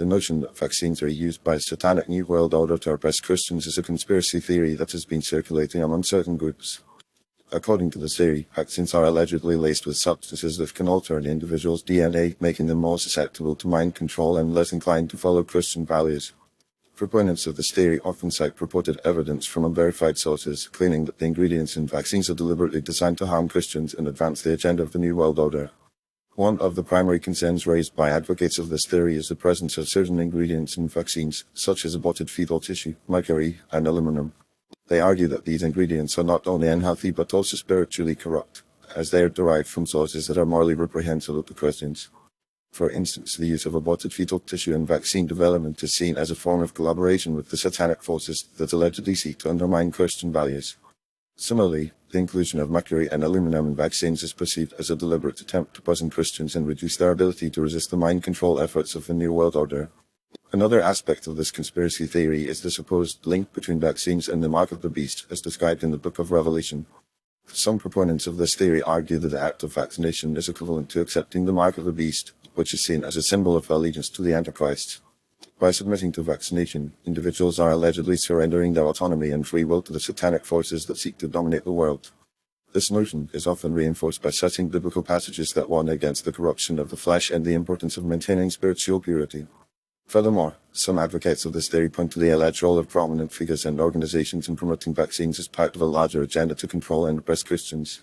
The notion that vaccines are used by a satanic New World Order to oppress Christians is a conspiracy theory that has been circulating among certain groups. According to this theory, vaccines are allegedly laced with substances that can alter an individual's DNA, making them more susceptible to mind control and less inclined to follow Christian values. Proponents of this theory often cite purported evidence from unverified sources, claiming that the ingredients in vaccines are deliberately designed to harm Christians and advance the agenda of the New World Order. One of the primary concerns raised by advocates of this theory is the presence of certain ingredients in vaccines, such as aborted fetal tissue, mercury, and aluminum. They argue that these ingredients are not only unhealthy but also spiritually corrupt, as they are derived from sources that are morally reprehensible to Christians. For instance, the use of aborted fetal tissue in vaccine development is seen as a form of collaboration with the satanic forces that allegedly seek to undermine Christian values. Similarly, the inclusion of mercury and aluminum in vaccines is perceived as a deliberate attempt to poison Christians and reduce their ability to resist the mind control efforts of the New World Order. Another aspect of this conspiracy theory is the supposed link between vaccines and the mark of the beast, as described in the Book of Revelation. Some proponents of this theory argue that the act of vaccination is equivalent to accepting the mark of the beast, which is seen as a symbol of allegiance to the Antichrist. By submitting to vaccination, individuals are allegedly surrendering their autonomy and free will to the satanic forces that seek to dominate the world. This notion is often reinforced by citing biblical passages that warn against the corruption of the flesh and the importance of maintaining spiritual purity. Furthermore, some advocates of this theory point to the alleged role of prominent figures and organizations in promoting vaccines as part of a larger agenda to control and oppress Christians.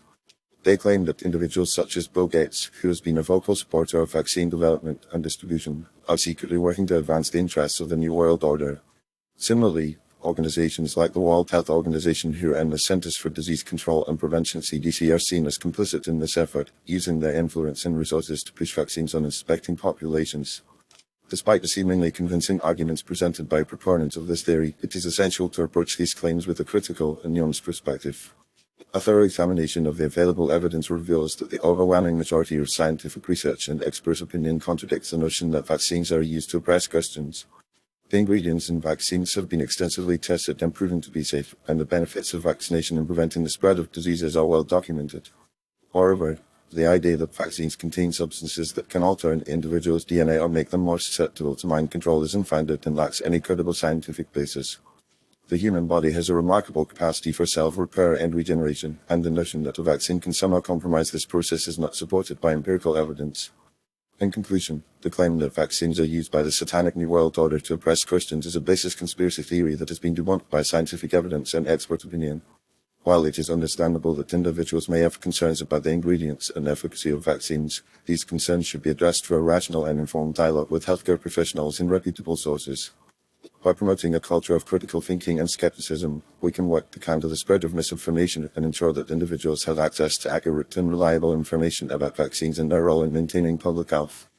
They claim that individuals such as Bill Gates, who has been a vocal supporter of vaccine development and distribution, are secretly working to advance the interests of the New World Order. Similarly, organizations like the World Health Organization, WHO, and the Centers for Disease Control and Prevention (CDC) are seen as complicit in this effort, using their influence and resources to push vaccines on unsuspecting populations. Despite the seemingly convincing arguments presented by proponents of this theory, it is essential to approach these claims with a critical and nuanced perspective. A thorough examination of the available evidence reveals that the overwhelming majority of scientific research and expert opinion contradicts the notion that vaccines are used to oppress Christians. The ingredients in vaccines have been extensively tested and proven to be safe, and the benefits of vaccination in preventing the spread of diseases are well documented. Moreover, the idea that vaccines contain substances that can alter an individual's DNA or make them more susceptible to mind control is unfounded and lacks any credible scientific basis. The human body has a remarkable capacity for self-repair and regeneration, and the notion that a vaccine can somehow compromise this process is not supported by empirical evidence. In conclusion, the claim that vaccines are used by the satanic New World Order to oppress Christians is a baseless conspiracy theory that has been debunked by scientific evidence and expert opinion. While it is understandable that individuals may have concerns about the ingredients and efficacy of vaccines, these concerns should be addressed through a rational and informed dialogue with healthcare professionals in reputable sources. By promoting a culture of critical thinking and skepticism, we can work to counter the spread of misinformation and ensure that individuals have access to accurate and reliable information about vaccines and their role in maintaining public health.